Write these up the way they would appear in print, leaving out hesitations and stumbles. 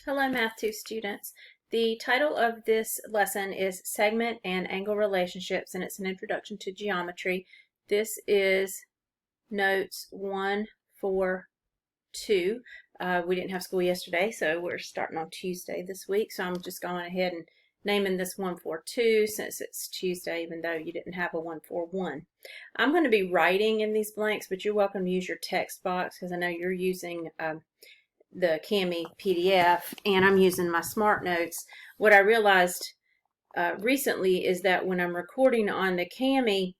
Hello, Math 2 students. The title of this lesson is Segment and Angle Relationships, and it's an introduction to geometry. This is notes 142. We didn't have school yesterday, so we're starting on Tuesday this week, so I'm just going ahead and naming this 142 since it's Tuesday, even though you didn't have a 141. I'm going to be writing in these blanks, but you're welcome to use your text box because I know you're using the Cami PDF and I'm using my Smart Notes. What I realized recently is that when I'm recording on the Cami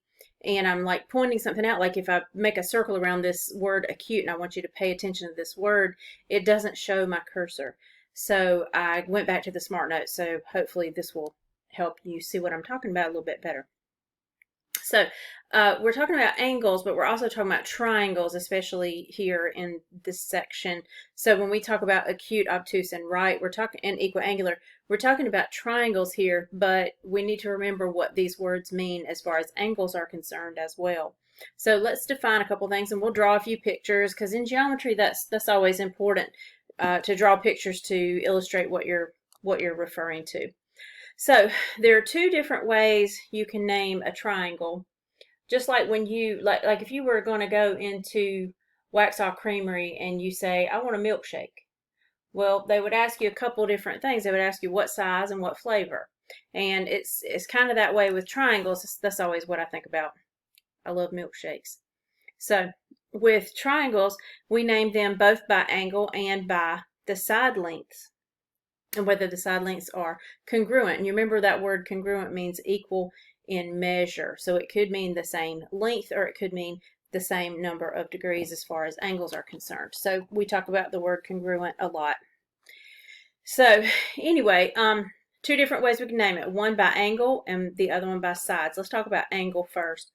and I'm like pointing something out, like if I make a circle around this word acute and I want you to pay attention to this word, it doesn't show my cursor. So I went back to the Smart Notes, so hopefully this will help you see what I'm talking about a little bit better. So we're talking about angles, but we're also talking about triangles, especially here in this section. So when we talk about acute, obtuse, and right, we're talking and equiangular, we're talking about triangles here, but we need to remember what these words mean as far as angles are concerned as well. So let's define a couple things, and we'll draw a few pictures because in geometry that's always important to draw pictures to illustrate what you're referring to. So there are two different ways you can name a triangle. Just like when you, like if you were going to go into Waxhaw Creamery and you say, I want a milkshake. Well, they would ask you a couple different things. They would ask you what size and what flavor. And it's kind of that way with triangles. That's always what I think about. I love milkshakes. So with triangles, we name them both by angle and by the side lengths, and whether the side lengths are congruent. And you remember that word congruent means equal in measure. So it could mean the same length or it could mean the same number of degrees as far as angles are concerned. So we talk about the word congruent a lot. So anyway, two different ways we can name it. One by angle and the other one by sides. Let's talk about angle first.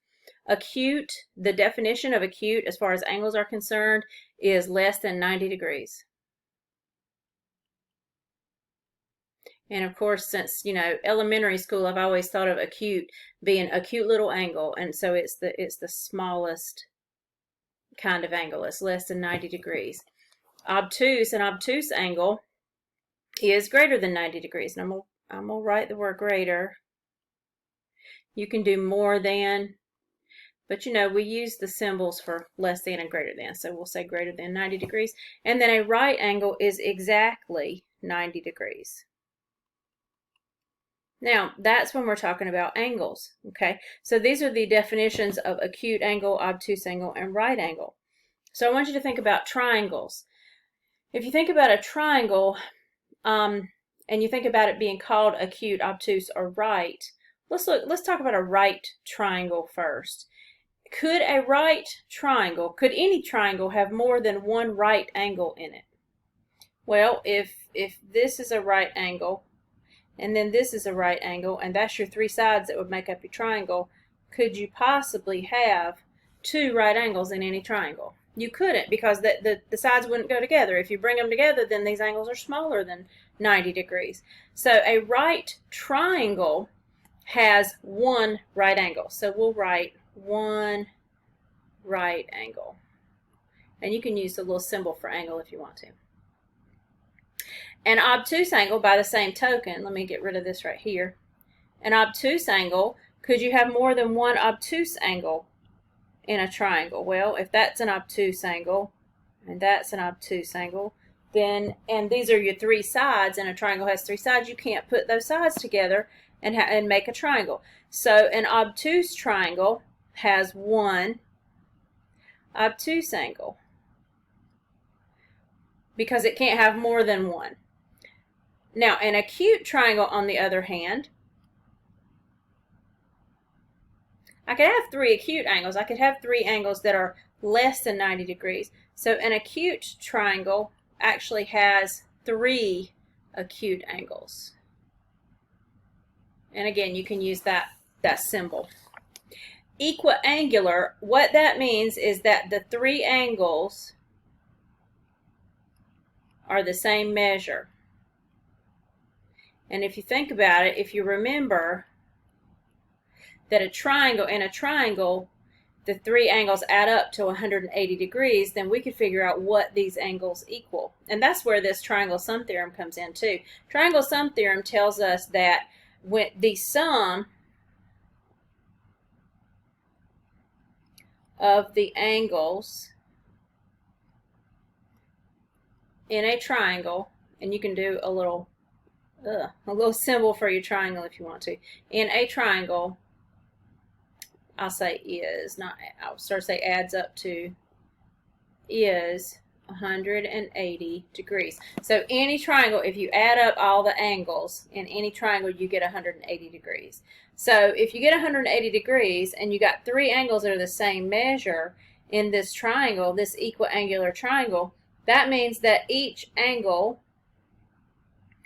Acute, the definition of acute as far as angles are concerned is less than 90 degrees. And of course, since, you know, elementary school, I've always thought of acute being a cute little angle. And so it's the smallest kind of angle. It's less than 90 degrees. Obtuse, an obtuse angle is greater than 90 degrees. And I'm going to write the word greater. You can do more than, but you know, we use the symbols for less than and greater than. So we'll say greater than 90 degrees. And then a right angle is exactly 90 degrees. Now, that's when we're talking about angles, okay? So these are the definitions of acute angle, obtuse angle, and right angle. So I want you to think about triangles. If you think about a triangle, and you think about it being called acute, obtuse, or right, let's talk about a right triangle first. Could a right triangle, could any triangle have more than one right angle in it? Well, if this is a right angle, and then this is a right angle, and that's your three sides that would make up your triangle, could you possibly have two right angles in any triangle? You couldn't, because the sides wouldn't go together. If you bring them together, then these angles are smaller than 90 degrees. So a right triangle has one right angle. So we'll write one right angle. And you can use the little symbol for angle if you want to. An obtuse angle, by the same token, let me get rid of this right here. An obtuse angle, could you have more than one obtuse angle in a triangle? Well, if that's an obtuse angle, and that's an obtuse angle, then, and these are your three sides, and a triangle has three sides, you can't put those sides together and make a triangle. So an obtuse triangle has one obtuse angle, because it can't have more than one. Now, an acute triangle, on the other hand, I could have three acute angles. I could have three angles that are less than 90 degrees. So an acute triangle actually has three acute angles. And again, you can use that symbol. Equiangular, what that means is that the three angles are the same measure. And if you think about it, if you remember that in a triangle, the three angles add up to 180 degrees, then we could figure out what these angles equal. And that's where this triangle sum theorem comes in too. Triangle sum theorem tells us that when the sum of the angles in a triangle, and you can do a little symbol for your triangle if you want to. In a triangle, I'll say is, not, I'll start to say adds up to, is 180 degrees. So any triangle, if you add up all the angles in any triangle, you get 180 degrees. So if you get 180 degrees and you got three angles that are the same measure in this triangle, this equiangular triangle, that means that each angle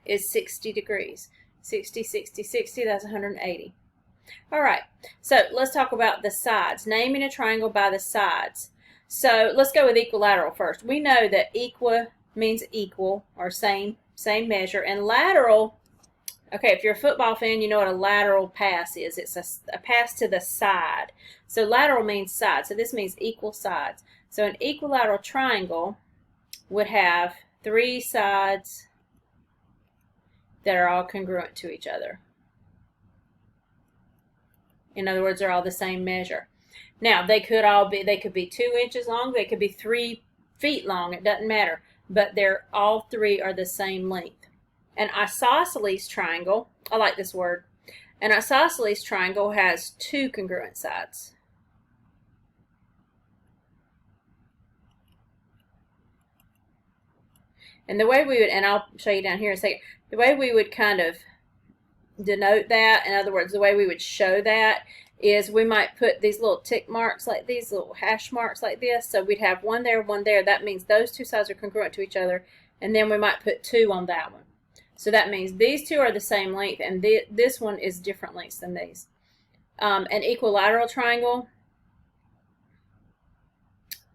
is 60 degrees. 60, 60, 60, that's 180. All right, so let's talk about the sides. Naming a triangle by the sides. So let's go with equilateral first. We know that equa means equal or same measure, and lateral, okay, if you're a football fan, you know what a lateral pass is. It's a pass to the side. So lateral means side, so this means equal sides. So an equilateral triangle would have three sides that are all congruent to each other. In other words, they're all the same measure. Now, they could be 2 inches long, they could be 3 feet long, it doesn't matter. But all three are the same length. An isosceles triangle, I like this word, an isosceles triangle has 2 congruent sides. And the way we would, and I'll show you down here in a second, the way we would kind of denote that, in other words, the way we would show that is we might put these little tick marks like these, little hash marks like this. So we'd have one there, one there. That means those two sides are congruent to each other. And then we might put 2 on that one. So that means these 2 are the same length, and this one is different lengths than these. An equilateral triangle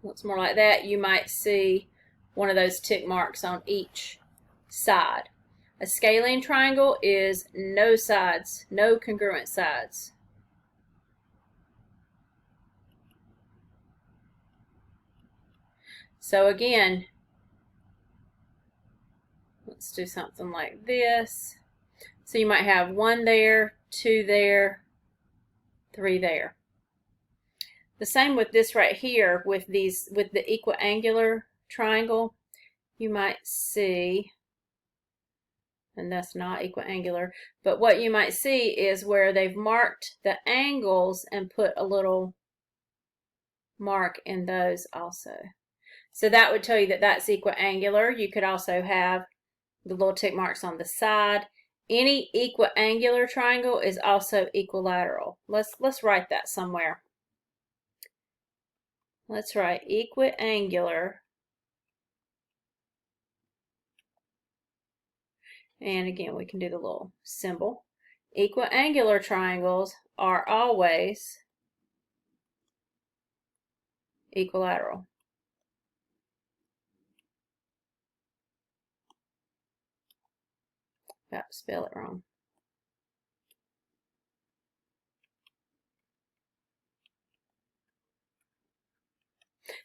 looks more like that. You might see one of those tick marks on each side. A scalene triangle is no sides, no congruent sides. So again, let's do something like this. So you might have 1 there, 2 there, 3 there. The same with this right here with the equiangular triangle. You might see, and that's not equiangular, but what you might see is where they've marked the angles and put a little mark in those also. So that would tell you that that's equiangular. You could also have the little tick marks on the side. Any equiangular triangle is also equilateral. Let's write that somewhere. Let's write equiangular. And again, we can do the little symbol. Equiangular triangles are always equilateral. About to spell it wrong.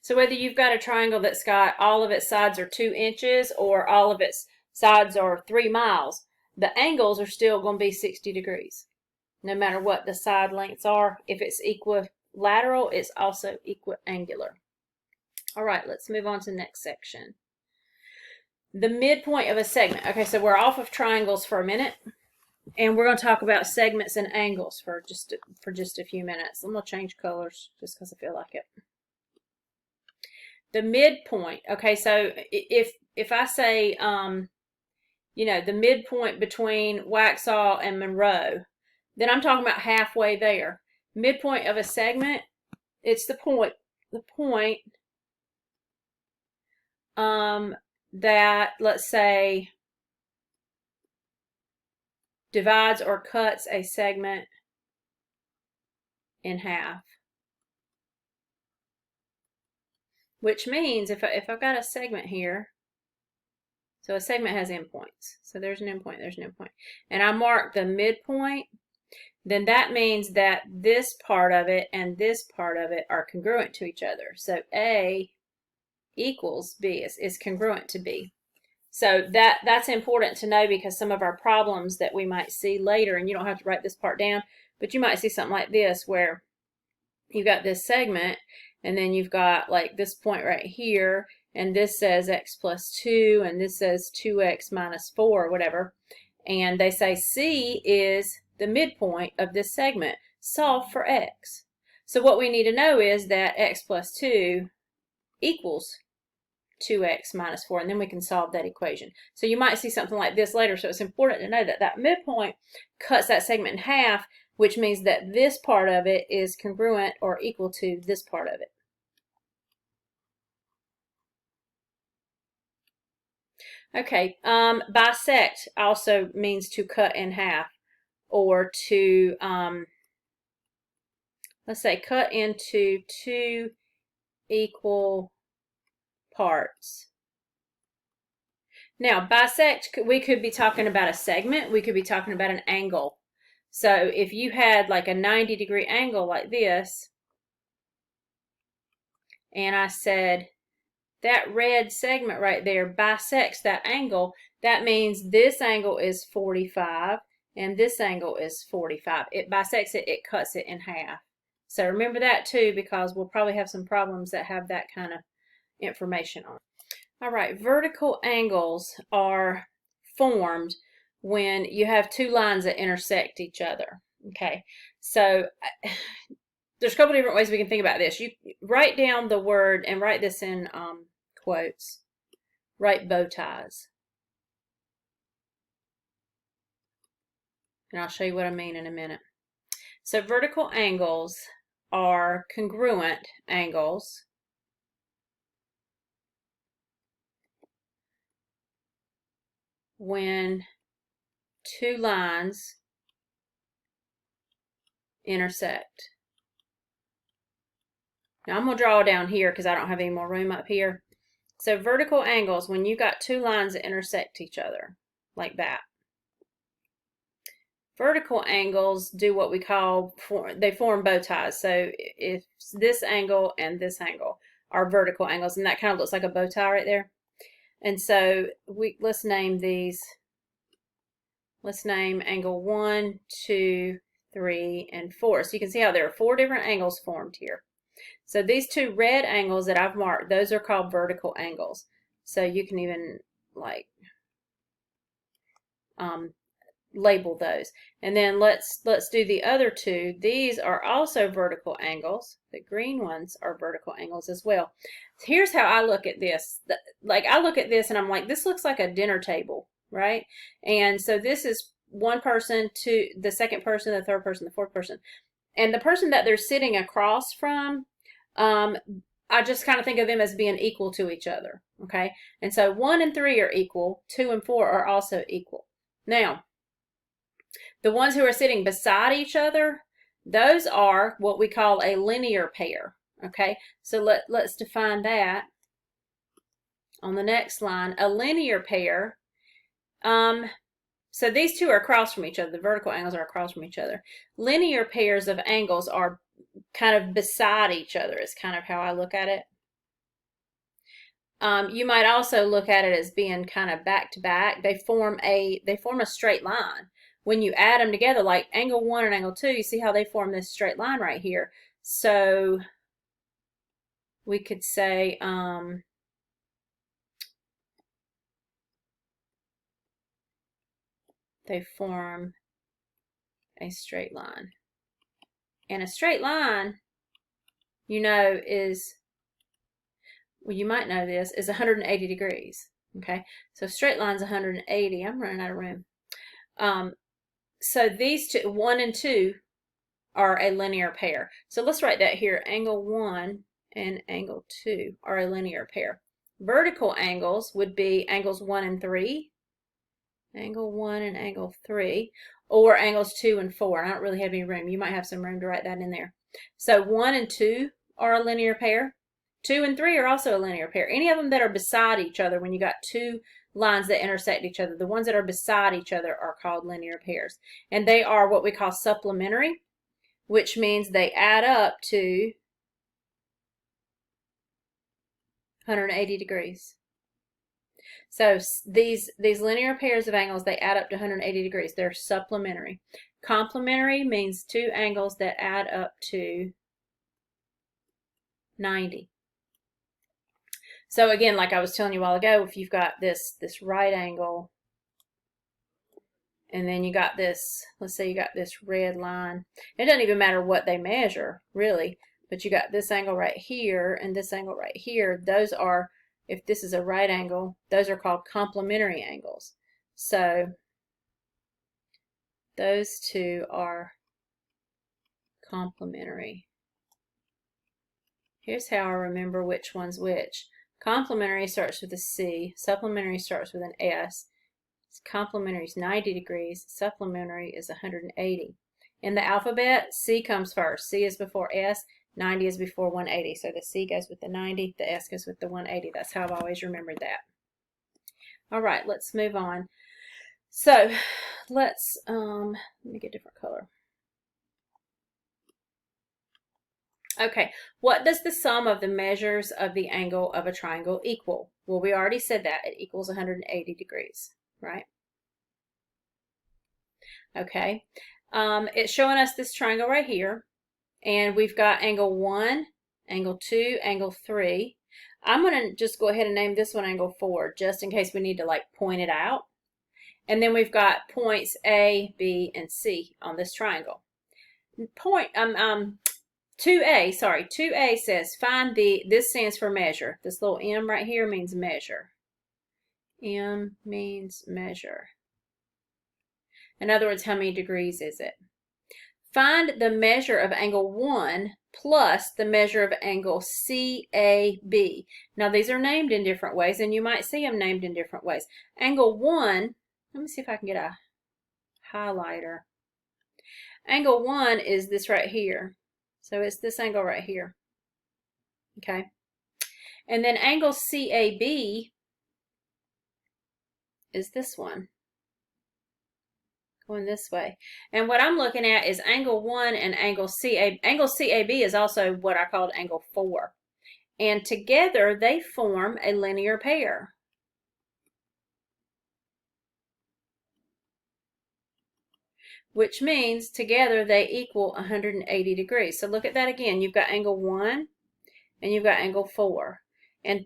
So whether you've got a triangle that's got all of its sides are 2 inches or all of its sides are 3 miles, the angles are still going to be 60 degrees. No matter what the side lengths are, if it's equilateral, it's also equiangular. All right, let's move on to the next section. The midpoint of a segment. Okay, so we're off of triangles for a minute, and we're going to talk about segments and angles for just a few minutes. I'm going to change colors just because I feel like it. The midpoint. Okay, so if I say, you know, the midpoint between Waxhaw and Monroe, then I'm talking about halfway there. Midpoint of a segment, it's the point that, let's say, divides or cuts a segment in half. Which means if I've got a segment here, so a segment has endpoints. So there's an endpoint, there's an endpoint. And I mark the midpoint. then that means that this part of it and this part of it are congruent to each other. So A equals B is congruent to B. So that's important to know, because some of our problems that we might see later, and you don't have to write this part down, but you might see something like this where you've got this segment and then you've got like this point right here, and this says x plus 2 and this says 2x minus 4 or whatever, and they say C is the midpoint of this segment. Solve for x. So what we need to know is that x plus 2 equals 2x minus 4, and then we can solve that equation. So you might see something like this later, so it's important to know that that midpoint cuts that segment in half, which means that this part of it is congruent or equal to this part of it. Okay, bisect also means to cut in half, or to, let's say, cut into 2 equal parts. Now, bisect, we could be talking about a segment, we could be talking about an angle. So if you had like a 90-degree angle like this, and I said that red segment right there bisects that angle, that means this angle is 45 and this angle is 45. It bisects it, it cuts it in half. So remember that too, because we'll probably have some problems that have that kind of information on it. All right, vertical angles are formed when you have two lines that intersect each other. Okay, so there's a couple different ways we can think about this. You write down the word and write this in quotes. Write bow ties. And I'll show you what I mean in a minute. So vertical angles are congruent angles when two lines intersect. Now I'm going to draw down here because I don't have any more room up here. So vertical angles, when you got two lines that intersect each other, like that. Vertical angles do what we call, they form bow ties. So if this angle and this angle are vertical angles, and that kind of looks like a bow tie right there. And so let's name these. Let's name angle 1, 2, 3, and 4. So you can see how there are 4 different angles formed here. So these 2 red angles that I've marked, those are called vertical angles. So you can even like label those. And then let's do the other 2. These are also vertical angles. The green ones are vertical angles as well. Here's how I look at this. Like I look at this and I'm like, this looks like a dinner table, right? And so this is one person, to the second person, the third person, the fourth person. And the person that they're sitting across from, I just kind of think of them as being equal to each other, okay? And so 1 and 3 are equal, 2 and 4 are also equal. Now, the ones who are sitting beside each other, those are what we call a linear pair, okay? So let's define that on the next line. A linear pair, so these 2 are across from each other. The vertical angles are across from each other. Linear pairs of angles are kind of beside each other is kind of how I look at it. You might also look at it as being kind of back to back. They form a straight line. When you add them together, like angle 1 and angle 2, you see how they form this straight line right here. So we could say they form a straight line. And a straight line, you know, is, well, you might know this, is 180 degrees. Okay, so straight line's 180. I'm running out of room. So these 2, 1 and 2, are a linear pair. So let's write that here. Angle 1 and angle 2 are a linear pair. Vertical angles would be angles 1 and 3. Angle 1 and angle 3. Or angles 2 and 4. I don't really have any room. You might have some room to write that in there. So 1 and 2 are a linear pair. 2 and 3 are also a linear pair. Any of them that are beside each other, when you got 2 lines that intersect each other. The ones that are beside each other are called linear pairs. And they are what we call supplementary, which means they add up to 180 degrees. So these linear pairs of angles, they add up to 180 degrees. They're supplementary. Complementary means two angles that add up to 90. So again, like I was telling you a while ago, if you've got this right angle, and then you got this, let's say you got this red line. It doesn't even matter what they measure, really, but you got this angle right here and this angle right here. Those are, if this is a right angle, those are called complementary angles. So those two are complementary. Here's how I remember which one's which. Complementary starts with a C, supplementary starts with an S. Complementary is 90 degrees, supplementary is 180. In the alphabet, C comes first. C is before S, 90 is before 180. So the C goes with the 90, the S goes with the 180. That's how I've always remembered that. All right, let's move on. So let's, let me get a different color. Okay, what does the sum of the measures of the angle of a triangle equal? Well, we already said that. It equals 180 degrees, right? Okay, it's showing us this triangle right here, and we've got angle 1, angle 2, angle 3. I'm going to just go ahead and name this one angle 4, just in case we need to like point it out. And then we've got points A, B, and C on this triangle. 2A says find this stands for measure. This little M right here means measure. M means measure. In other words, how many degrees is it? Find the measure of angle 1 plus the measure of angle CAB. Now these are named in different ways, and you might see them named in different ways. Angle 1, let me see if I can get a highlighter. Angle 1 is this right here. So it's this angle right here. Okay. And then angle CAB is this one, going this way. And what I'm looking at is angle 1 and angle CAB. Angle CAB is also what I called angle 4. And together they form a linear pair. Which means together they equal 180 degrees. So look at that again. You've got angle 1 and you've got angle 4. And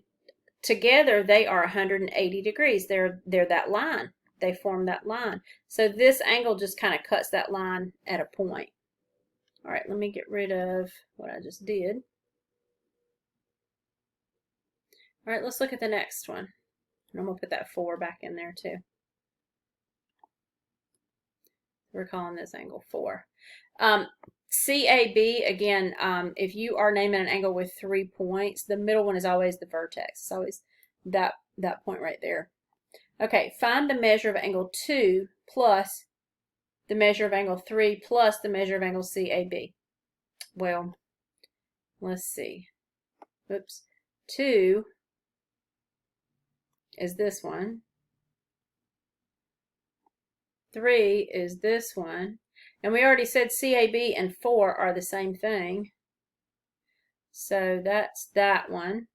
together they are 180 degrees. They're that line. They form that line. So this angle just kind of cuts that line at a point. All right, let me get rid of what I just did. All right, let's look at the next one. And I'm going to put that 4 back in there too. We're calling this angle 4. CAB, again, if you are naming an angle with 3 points, the middle one is always the vertex. It's always that point right there. Okay, find the measure of angle 2 plus the measure of angle 3 plus the measure of angle CAB. Well, let's see. Oops. 2 is this one. 3 is this one. And we already said CAB and 4 are the same thing. So that's that one.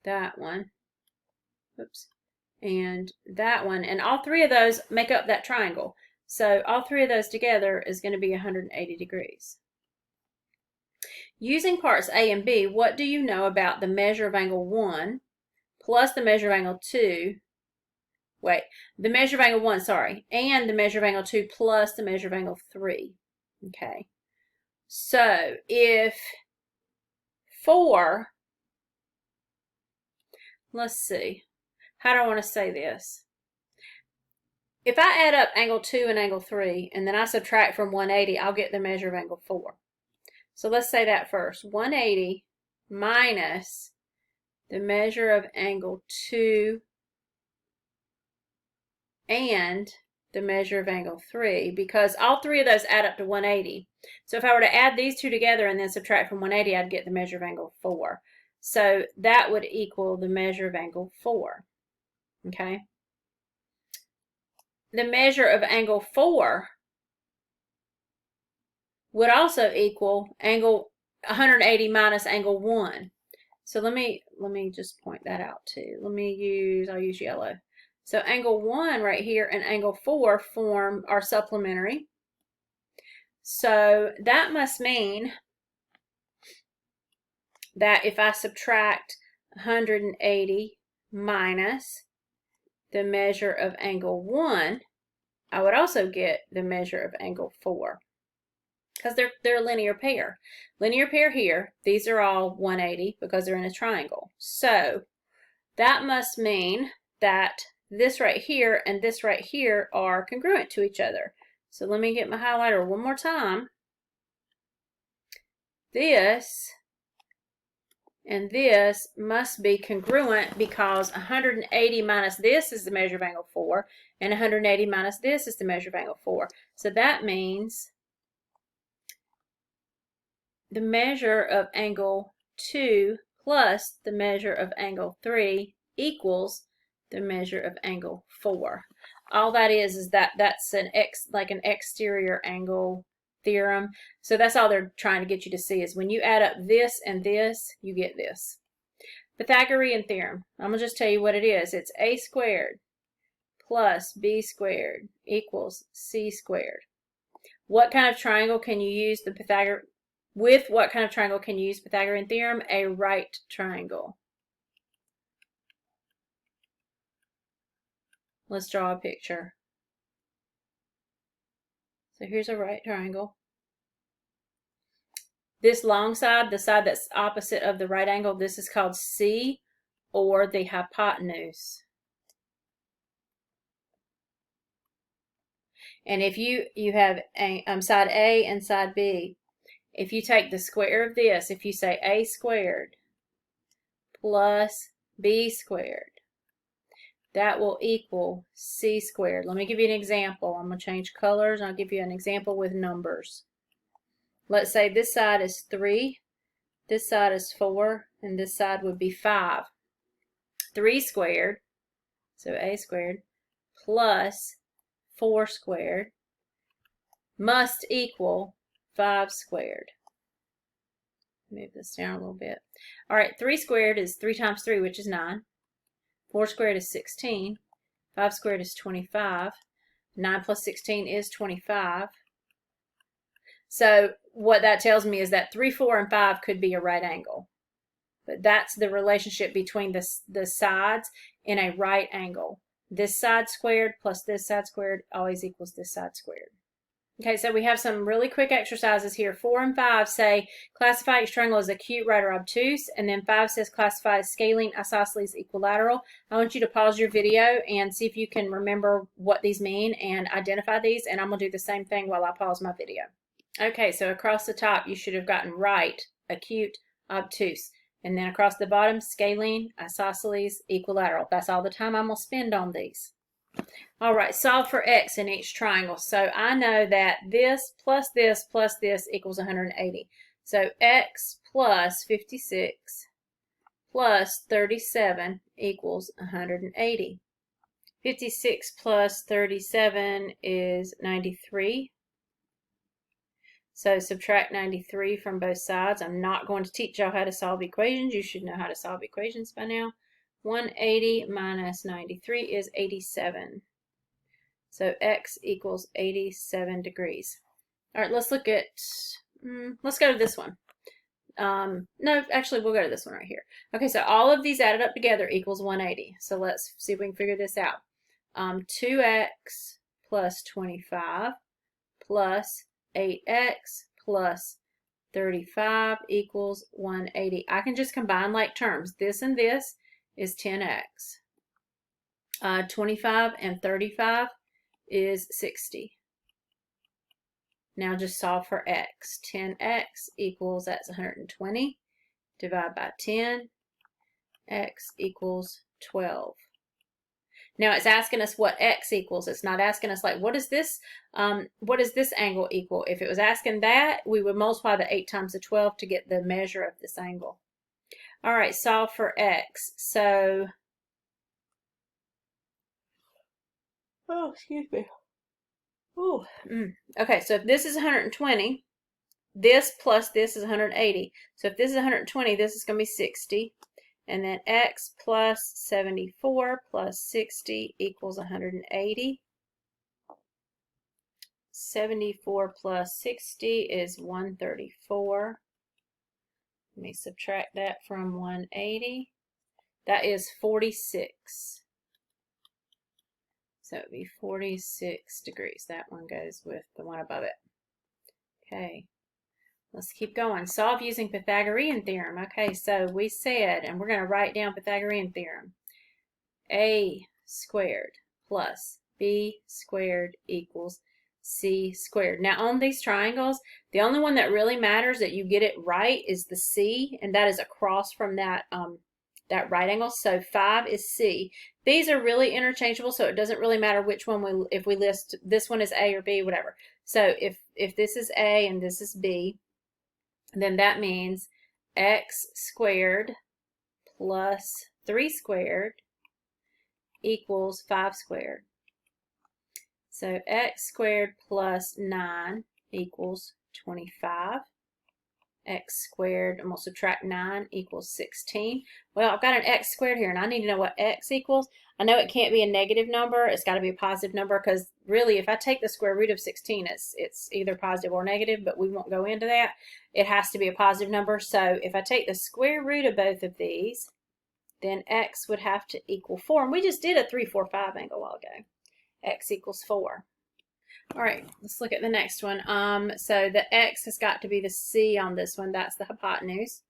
That one. Oops. And that one. And all 3 of those make up that triangle. So all 3 of those together is going to be 180 degrees. Using parts A and B, what do you know about the measure of angle 1 plus the measure of angle 2? Wait, the measure of angle 1, sorry, and the measure of angle 2 plus the measure of angle 3. Okay. So if 4, let's see, how do I want to say this? If I add up angle 2 and angle 3, and then I subtract from 180, I'll get the measure of angle 4. So let's say that first. 180 minus the measure of angle 2 and the measure of angle 3, because all 3 of those add up to 180. So if I were to add these 2 together and then subtract from 180, I'd get the measure of angle 4. So that would equal the measure of angle 4. okay? The measure of angle 4 would also equal angle 180 minus angle 1. So let me just point that out too. I'll use yellow. So angle 1 right here and angle 4 are supplementary. So that must mean that if I subtract 180 minus the measure of angle 1, I would also get the measure of angle 4. Because they're a linear pair. Linear pair here, these are all 180 because they're in a triangle. So that must mean that this right here and this right here are congruent to each other. So let me get my highlighter one more time. This and this must be congruent because 180 minus this is the measure of angle 4, and 180 minus this is the measure of angle 4. So that means the measure of angle 2 plus the measure of angle 3 equals the measure of angle 4. All that is that's an exterior angle theorem. So that's all they're trying to get you to see is when you add up this and this, you get this. Pythagorean Theorem. I'm going to just tell you what it is. It's a squared plus b squared equals c squared. What kind of triangle can you use what kind of triangle can you use Pythagorean Theorem? A right triangle. Let's draw a picture. So here's a right triangle. This long side, the side that's opposite of the right angle, this is called C, or the hypotenuse. And if you have side A and side B, if you take the square of this, if you say a squared plus b squared, that will equal c squared. Let me give you an example. I'm going to change colors. I'll give you an example with numbers. Let's say this side is 3, this side is 4, and this side would be 5. 3 squared, so a squared, plus 4 squared must equal 5 squared. Move this down a little bit. All right, 3 squared is 3 times 3, which is 9. 4 squared is 16. 5 squared is 25. 9 plus 16 is 25. So what that tells me is that 3, 4, and 5 could be a right angle. But that's the relationship between the sides in a right angle. This side squared plus this side squared always equals this side squared. Okay, so we have some really quick exercises here. 4 and 5 say classify each triangle as acute, right, or obtuse, and then 5 says classify as scalene, isosceles, equilateral. I want you to pause your video and see if you can remember what these mean and identify these, and I'm going to do the same thing while I pause my video. Okay, so across the top you should have gotten right, acute, obtuse, and then across the bottom, scalene, isosceles, equilateral. That's all the time I'm going to spend on these. All right, solve for x in each triangle. So I know that this plus this plus this equals 180. So x plus 56 plus 37 equals 180. 56 plus 37 is 93. So subtract 93 from both sides. I'm not going to teach y'all how to solve equations. You should know how to solve equations by now. 180 minus 93 is 87. So x equals 87 degrees. All right, let's look at, let's go to this one. No, actually, we'll go to this one right here. Okay, so all of these added up together equals 180. So let's see if we can figure this out. 2x plus 25 plus 8x plus 35 equals 180. I can just combine like terms. This and this is 10x. 25 and 35 is 60. Now just solve for x. 10x equals, that's 120. Divide by 10. X equals 12. Now it's asking us what x equals. It's not asking us like, what does this angle equal? If it was asking that, we would multiply the 8 times the 12 to get the measure of this angle. All right, solve for x. So Oh, excuse me. Ooh. Okay, so if this is 120, this plus this is 180. So if this is 120, this is going to be 60. And then x plus 74 plus 60 equals 180. 74 plus 60 is 134. Let me subtract that from 180. That is 46. So it would be 46 degrees. That one goes with the one above it. Okay, let's keep going. Solve using Pythagorean Theorem. Okay, so we said, and we're going to write down Pythagorean Theorem. A squared plus B squared equals C squared. Now on these triangles, the only one that really matters that you get it right is the C, and that is across from that that right angle. So 5 is C. These are really interchangeable, so it doesn't really matter which one if we list this one is A or B, whatever. So if this is A and this is B, then that means x squared plus 3 squared equals 5 squared. So x squared plus 9 equals 25. X squared, and we'll subtract 9 equals 16. Well, I've got an x squared here, and I need to know what x equals. I know it can't be a negative number. It's got to be a positive number, because really, if I take the square root of 16, it's either positive or negative, but we won't go into that. It has to be a positive number. So if I take the square root of both of these, then x would have to equal 4. And we just did a 3, 4, 5 angle a while ago. X equals 4. All right, let's look at the next one. So the x has got to be the C on this one. That's the hypotenuse.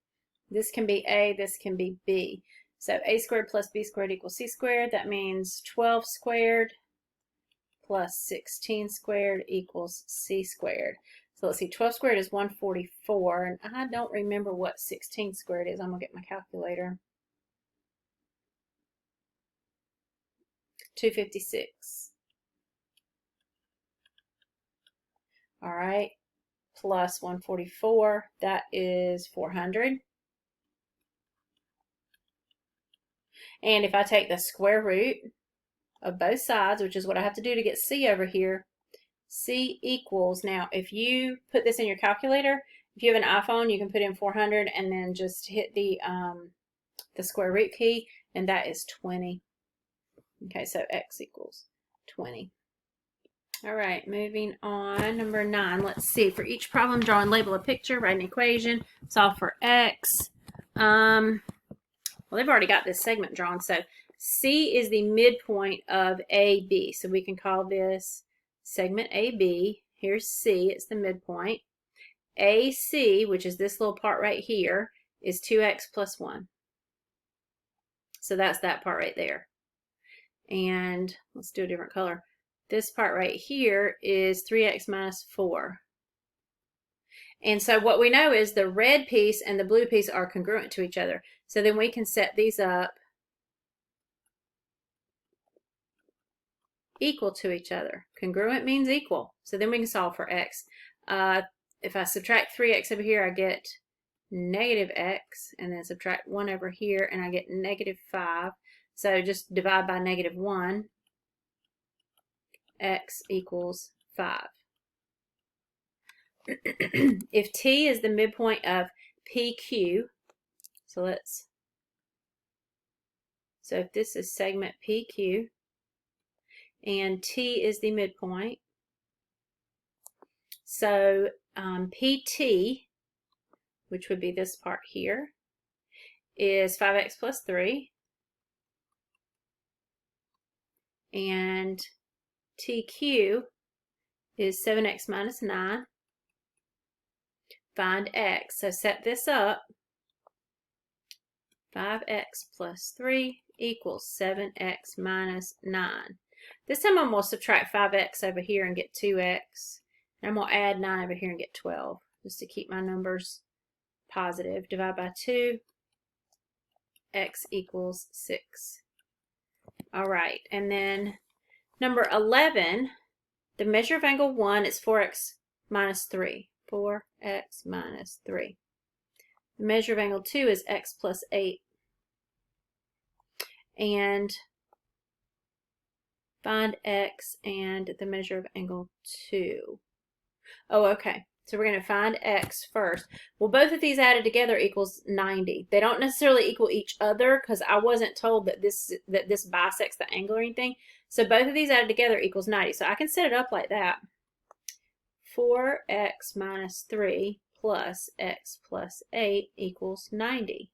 This can be A, this can be B. So A squared plus B squared equals C squared. That means 12 squared plus 16 squared equals C squared. So let's see, 12 squared is 144, and I don't remember what 16 squared is. I'm going to get my calculator. 256. All right, plus 144, that is 400. And if I take the square root of both sides, which is what I have to do to get C over here, C equals, now if you put this in your calculator, if you have an iPhone, you can put in 400 and then just hit the square root key, and that is 20. Okay, so x equals 20. All right, moving on. Number 9. Let's see. For each problem, draw and label a picture, write an equation, solve for x. Well, they've already got this segment drawn. So C is the midpoint of AB. So we can call this segment AB. Here's C. It's the midpoint. AC, which is this little part right here, is 2x plus 1. So that's that part right there. And let's do a different color. This part right here is 3x minus 4. And so what we know is the red piece and the blue piece are congruent to each other. So then we can set these up equal to each other. Congruent means equal. So then we can solve for x. If I subtract 3x over here, I get negative x, and then subtract 1 over here, and I get negative 5. So just divide by negative 1. X equals 5. If T is the midpoint of PQ, so if this is segment PQ, and T is the midpoint, so PT, which would be this part here, is 5x plus 3, and TQ is 7x minus 9. Find x. So set this up. 5x plus 3 equals 7x minus 9. This time I'm going to subtract 5x over here and get 2x. And I'm going to add 9 over here and get 12, just to keep my numbers positive. Divide by 2. X equals 6. All right, and then number 11, the measure of angle 1 is 4x minus 3. 4x minus 3. The measure of angle 2 is x plus 8. And Find x and the measure of angle 2. Oh, okay. So we're going to find x first. Well, both of these added together equals 90. They don't necessarily equal each other because I wasn't told that this bisects the angle or anything. So both of these added together equals 90. So I can set it up like that. 4x minus 3 plus x plus 8 equals 90.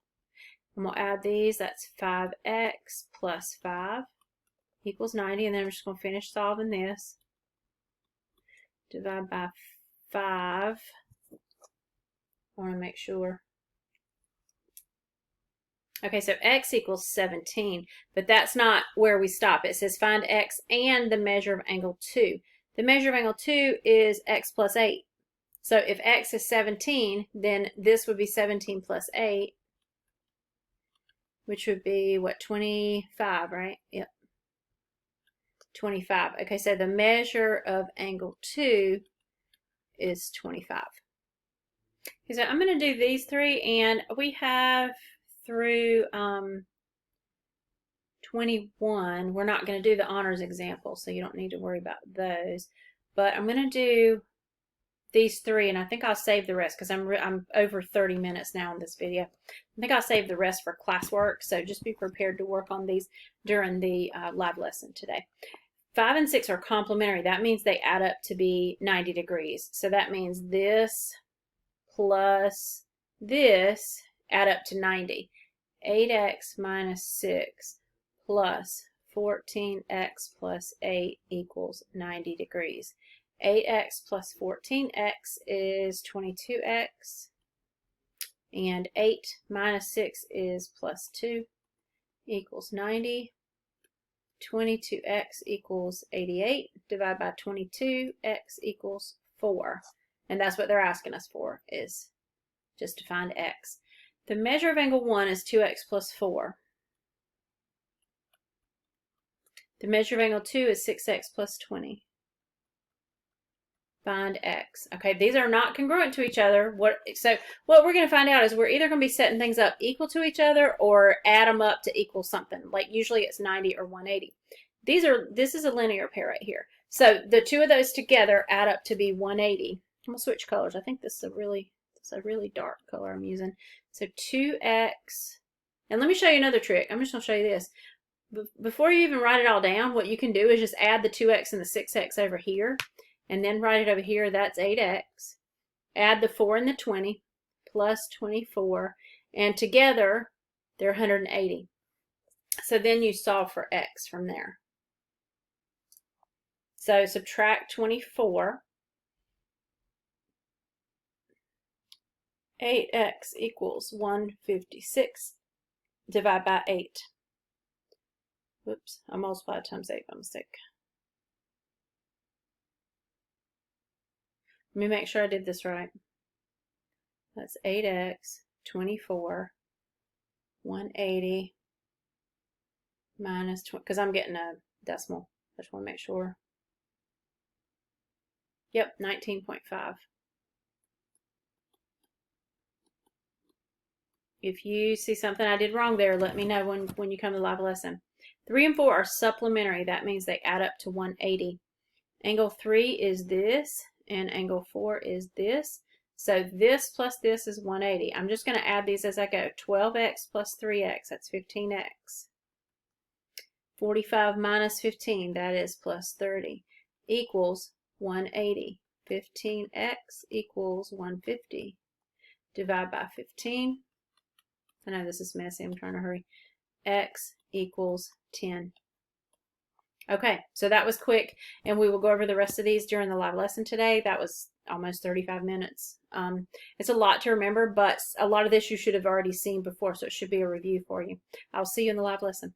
And we'll add these. That's 5x plus 5 equals 90. And then we're just going to finish solving this. Divide by 5. I want to make sure. Okay, so x equals 17, but that's not where we stop. It says find x and the measure of angle 2. The measure of angle 2 is x plus 8. So if x is 17, then this would be 17 plus 8, which would be, what, 25, right? Yep. 25. Okay, so the measure of angle 2 is 25. Okay, so I'm going to do these three, and we have through 21. We're not going to do the honors example, so you don't need to worry about those. But I'm going to do these three, and I think I'll save the rest because I'm over 30 minutes now in this video. I think I'll save the rest for classwork, so just be prepared to work on these during the live lesson today. 5 and 6 are complementary. That means they add up to be 90 degrees. So that means this plus this add up to 90. 8x minus 6 plus 14x plus 8 equals 90 degrees. 8x plus 14x is 22x, and 8 minus 6 is plus 2 equals 90. 22x equals 88. Divide by 22, x equals 4. And that's what they're asking us for, is just to find x. The measure of angle 1 is 2x plus 4. The measure of angle 2 is 6x plus 20. Find x. Okay, these are not congruent to each other. So what we're going to find out is we're either going to be setting things up equal to each other or add them up to equal something. Like usually it's 90 or 180. This is a linear pair right here. So the two of those together add up to be 180. I'm going to switch colors. I think this is a really dark color I'm using. So 2x. And let me show you another trick. I'm just going to show you this. Before you even write it all down, what you can do is just add the 2x and the 6x over here. And then write it over here, that's 8x. Add the 4 and the 20, plus 24. And together, they're 180. So then you solve for x from there. So subtract 24. 8x equals 156. Divide by 8. Whoops, I multiplied times 8 by mistake. Let me make sure I did this right. That's 8x, 24, 180, minus 20, because I'm getting a decimal. I just want to make sure. Yep, 19.5. If you see something I did wrong there, let me know when you come to the live lesson. 3 and 4 are supplementary. That means they add up to 180. Angle 3 is this. And angle 4 is this. So this plus this is 180. I'm just going to add these as I go. 12x plus 3x, that's 15x. 45 minus 15, that is plus 30, equals 180. 15x equals 150. Divide by 15. I know this is messy, I'm trying to hurry. X equals 10. Okay, so that was quick, and we will go over the rest of these during the live lesson today. That was almost 35 minutes. It's a lot to remember, but a lot of this you should have already seen before, so it should be a review for you. I'll see you in the live lesson.